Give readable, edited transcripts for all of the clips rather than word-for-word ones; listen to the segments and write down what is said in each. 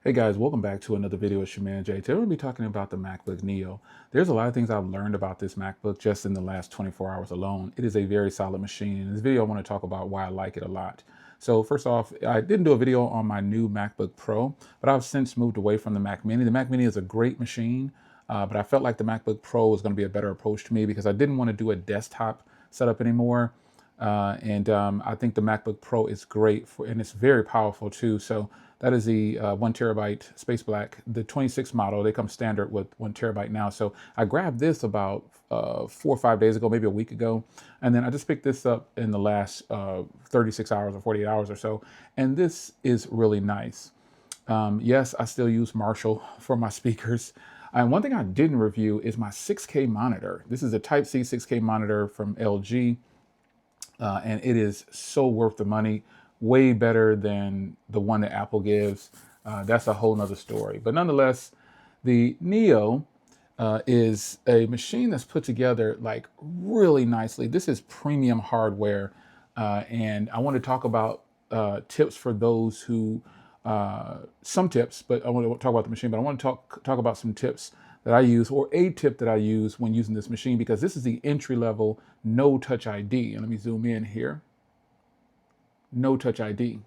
Hey guys, welcome back to another video with your man Jay. Today we're going to be talking about the MacBook Neo. There's a lot of things I've learned about this MacBook just in the last 24 hours alone. It is a very solid machine. In this video, I want to talk about why I like it a lot. So first off, I didn't do a video on my new MacBook Pro, but I've since moved away from the Mac Mini. The Mac Mini is a great machine, but I felt like the MacBook Pro was going to be a better approach to me because I didn't want to do a desktop setup anymore. I think the MacBook Pro is great and it's very powerful too. So that is the 1 TB Space Black, the 26 model. They come standard with 1 TB now. So I grabbed this about 4 or 5 days ago, maybe a week ago. And then I just picked this up in the last 36 hours or 48 hours or so. And this is really nice. Yes, I still use Marshall for my speakers. And one thing I didn't review is my 6K monitor. This is a Type-C 6K monitor from LG. And it is so worth the money, way better than the one that Apple gives. That's a whole nother story. But nonetheless, the Neo is a machine that's put together like really nicely. This is premium hardware. And I want to talk about tips for those who, some tips, but I want to talk about the machine, but I want to talk about some tips that I use, or a tip that I use when using this machine, because this is the entry level no touch ID. And let me zoom in here. No touch ID.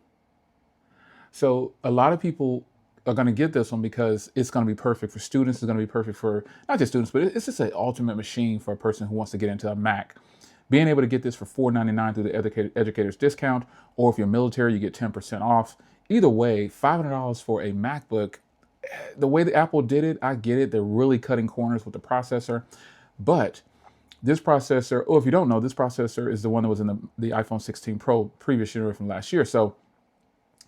So a lot of people are going to get this one because it's going to be perfect for students. It's going to be perfect for not just students, but it's just an ultimate machine for a person who wants to get into a Mac. Being able to get this for $499 through the educator's discount, or if you're military, you get 10% off. Either way, $500 for a MacBook. The way that Apple did it, I get it. They're really cutting corners with the processor. But this processor, if you don't know, this processor is the one that was in the iPhone 16 Pro previous year from last year. So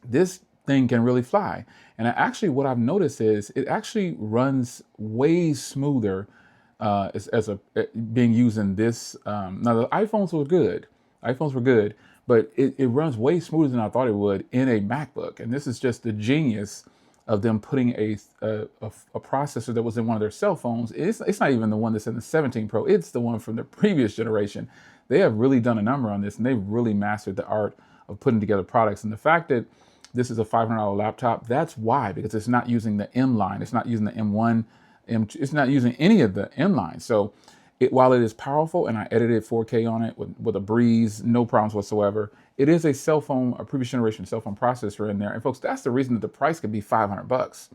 this thing can really fly. And what I've noticed is it actually runs way smoother being used in this. Now the iPhones were good. But it runs way smoother than I thought it would in a MacBook. And this is just the genius of them putting a processor that was in one of their cell phones. It's not even the one that's in the 17 Pro. It's the one from the previous generation. They have really done a number on this, and they've really mastered the art of putting together products. And the fact that this is a $500 laptop, that's why, because it's not using the M line. It's not using the M1, M2. It's not using any of the M line. So while it is powerful, and I edited 4K on it with a breeze, no problems whatsoever, it is a cell phone, a previous generation cell phone processor in there. And folks, that's the reason that the price could be $500.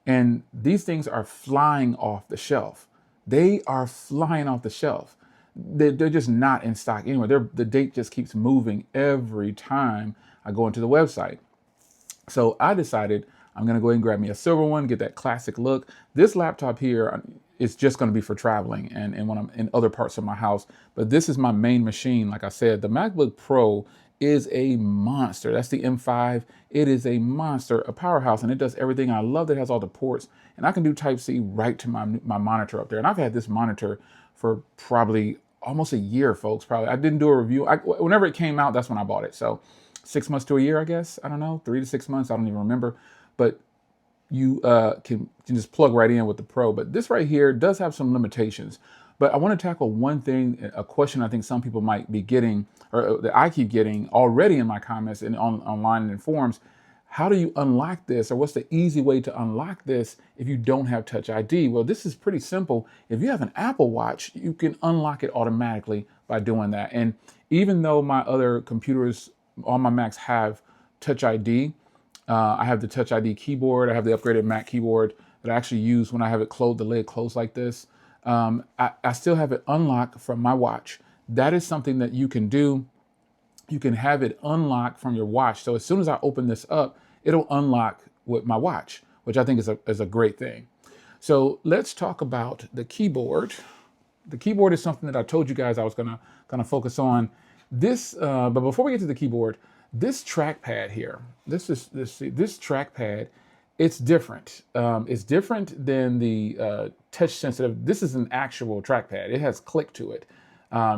And these things are flying off the shelf. They are flying off the shelf. They're just not in stock anywhere. The date just keeps moving every time I go into the website. So I decided I'm going to go ahead and grab me a silver one, get that classic look. This laptop here is just going to be for traveling and when I'm in other parts of my house. But this is my main machine. Like I said, the MacBook Pro is a monster. That's the M5. It is a monster, a powerhouse, and it does everything. I love that it has all the ports, and I can do Type-C right to my monitor up there. And I've had this monitor for probably almost a year, folks. Probably. I didn't do a review. Whenever it came out, that's when I bought it. So 6 months to a year, I guess. I don't know, 3 to 6 months. I don't even remember. But you can just plug right in with the Pro. But this right here does have some limitations. But I want to tackle one thing, a question I think some people might be getting, or that I keep getting already in my comments and online and in forums. How do you unlock this, or what's the easy way to unlock this if you don't have Touch ID? Well, this is pretty simple. If you have an Apple Watch, you can unlock it automatically by doing that. And even though my other computers, all my Macs have Touch ID, I have the Touch ID keyboard. I have the upgraded Mac keyboard that I actually use when I have it closed, the lid closed like this. I still have it unlocked from my watch. That is something that you can do. You can have it unlocked from your watch. So as soon as I open this up, it'll unlock with my watch, which I think is a great thing. So let's talk about the keyboard. The keyboard is something that I told you guys I was gonna focus on. But before we get to the keyboard, this trackpad here, this trackpad, it's different. It's different than the touch sensitive. This is an actual trackpad. It has click to it.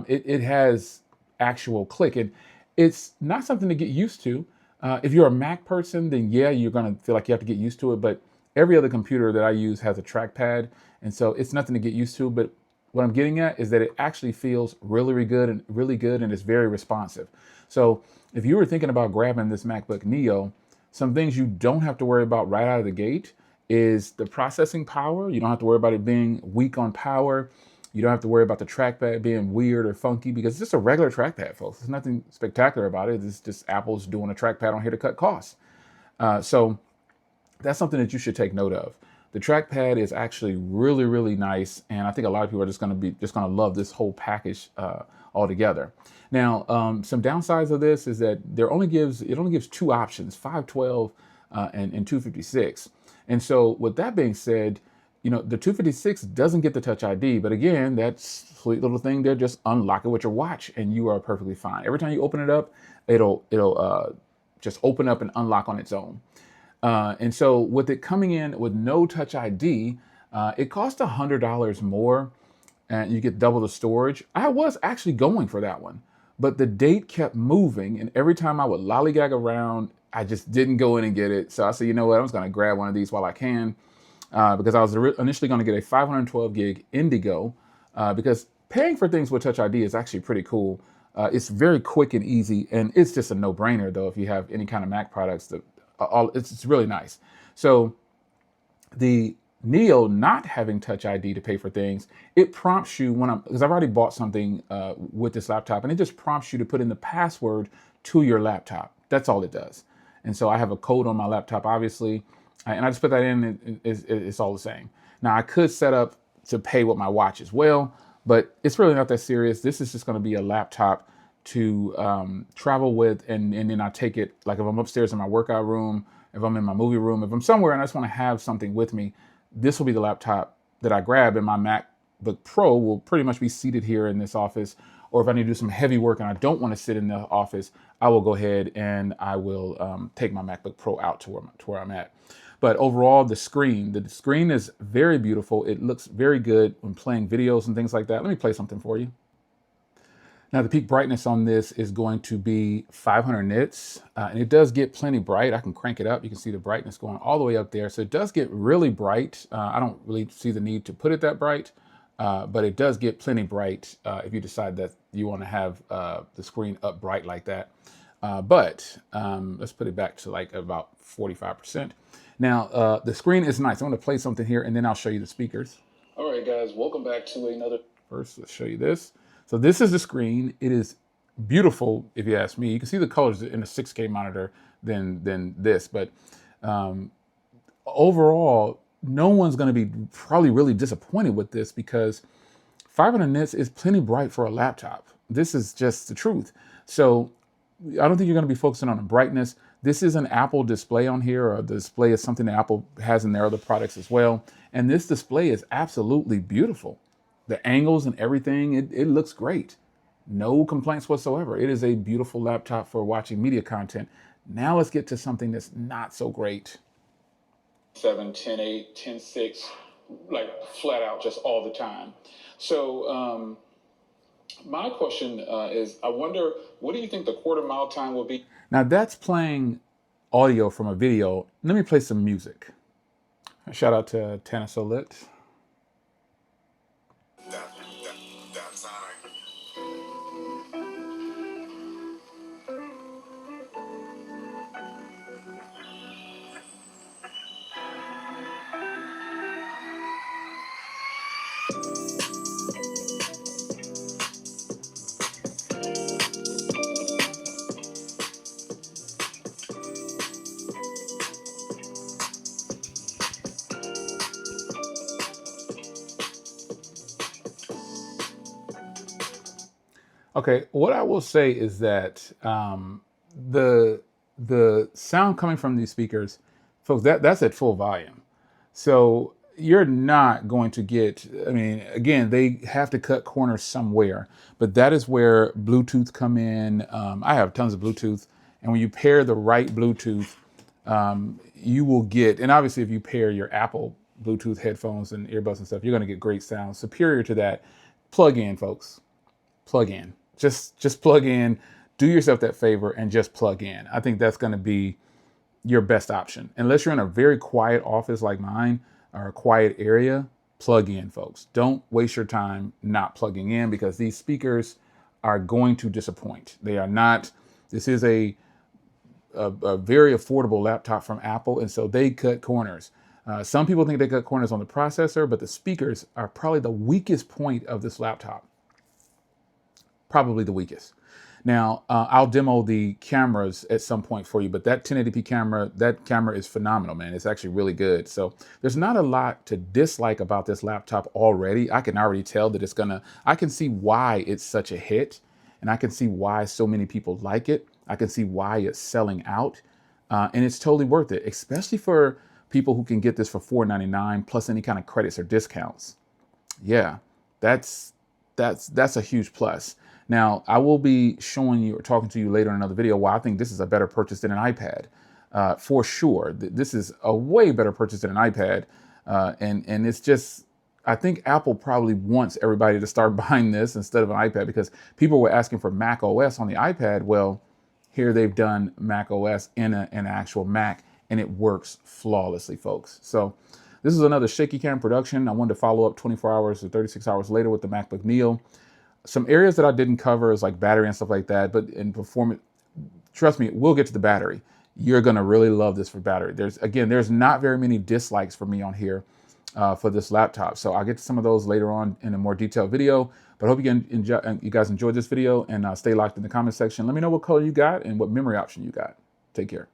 It has actual click. And it's not something to get used to. If you're a Mac person, then yeah, you're gonna feel like you have to get used to it. But every other computer that I use has a trackpad. And so it's nothing to get used to. But what I'm getting at is that it actually feels really good and it's very responsive. So if you were thinking about grabbing this MacBook Neo, Some things you don't have to worry about right out of the gate is the processing power. You don't have to worry about it being weak on power. You don't have to worry about the trackpad being weird or funky because it's just a regular trackpad, folks. There's nothing spectacular about it. It's just Apple's doing a trackpad on here to cut costs. So that's something that you should take note of. The trackpad is actually really, really nice, and I think a lot of people are just going to love this whole package altogether. Now, some downsides of this is that it only gives two options: 512 and 256. And so, with that being said, the 256 doesn't get the Touch ID, but again, that sweet little thing there, just unlock it with your watch, and you are perfectly fine. Every time you open it up, it'll just open up and unlock on its own. And so with it coming in with no Touch ID, it costs $100 more and you get double the storage. I was actually going for that one, but the date kept moving. And every time I would lollygag around, I just didn't go in and get it. So I said, you know what, I'm just going to grab one of these while I can, because I was initially going to get a 512 gig Indigo, because paying for things with Touch ID is actually pretty cool. It's very quick and easy, and it's just a no-brainer though if you have any kind of Mac products. It's really nice. So the Neo not having Touch ID to pay for things, it prompts you because I've already bought something with this laptop, and it just prompts you to put in the password to your laptop. That's all it does. And so I have a code on my laptop, obviously, and I just put that in, and it's all the same. Now I could set up to pay with my watch as well, but it's really not that serious. This is just going to be a laptop to travel with, and then I take it, like if I'm upstairs in my workout room, if I'm in my movie room, if I'm somewhere and I just want to have something with me, this will be the laptop that I grab, and my MacBook Pro will pretty much be seated here in this office. Or if I need to do some heavy work and I don't want to sit in the office, I will go ahead and I will take my MacBook Pro out to where I'm at. But overall, the screen is very beautiful. It looks very good when playing videos and things like that. Let me play something for you. Now, the peak brightness on this is going to be 500 nits, and it does get plenty bright. I can crank it up. You can see the brightness going all the way up there. So it does get really bright. I don't really see the need to put it that bright, but it does get plenty bright if you decide that you want to have the screen up bright like that. But let's put it back to like about 45%. Now, the screen is nice. I'm going to play something here, and then I'll show you the speakers. All right, guys, welcome back to another. First, let's show you this. So this is the screen. It is beautiful, if you ask me. You can see the colors in a 6K monitor than this, but overall, no one's going to be probably really disappointed with this because 500 nits is plenty bright for a laptop. This is just the truth. So I don't think you're going to be focusing on the brightness. This is an Apple display on here, or the display is something that Apple has in their other products as well. And this display is absolutely beautiful. The angles and everything, it looks great. No complaints whatsoever. It is a beautiful laptop for watching media content. Now let's get to something that's not so great. 7, 10.8, 10.6, like flat out just all the time. So my question is, I wonder, what do you think the quarter mile time will be? Now that's playing audio from a video. Let me play some music. Shout out to Tana Solit. Okay, what I will say is that the sound coming from these speakers, folks, that's at full volume. So you're not going to get, I mean, again, they have to cut corners somewhere, but that is where Bluetooth come in. I have tons of Bluetooth, and when you pair the right Bluetooth, you will get, and obviously if you pair your Apple Bluetooth headphones and earbuds and stuff, you're going to get great sound. Superior to that, plug in, folks. Plug in. Just plug in. Do yourself that favor and just plug in. I think that's going to be your best option. Unless you're in a very quiet office like mine or a quiet area, plug in, folks. Don't waste your time not plugging in because these speakers are going to disappoint. They are not. This is a a very affordable laptop from Apple, and so they cut corners. Some people think they cut corners on the processor, but the speakers are probably the weakest point of this laptop. Probably the weakest. Now, I'll demo the cameras at some point for you, but that 1080p camera, that camera is phenomenal, man. It's actually really good. So there's not a lot to dislike about this laptop already. I can already tell that I can see why it's such a hit, and I can see why so many people like it. I can see why it's selling out, and it's totally worth it, especially for people who can get this for $499 plus any kind of credits or discounts. Yeah, that's a huge plus. Now, I will be showing you or talking to you later in another video why I think this is a better purchase than an iPad. For sure, this is a way better purchase than an iPad. And it's just, I think Apple probably wants everybody to start buying this instead of an iPad, because people were asking for Mac OS on the iPad. Well, here they've done Mac OS in an actual Mac, and it works flawlessly, folks. So this is another shaky cam production. I wanted to follow up 24 hours or 36 hours later with the MacBook Neo. Some areas that I didn't cover is like battery and stuff like that, but in performance, trust me, we'll get to the battery. You're gonna really love this for battery. There's not very many dislikes for me on here for this laptop. So I'll get to some of those later on in a more detailed video, but I hope you guys enjoyed this video, and stay locked in the comment section. Let me know what color you got and what memory option you got. Take care.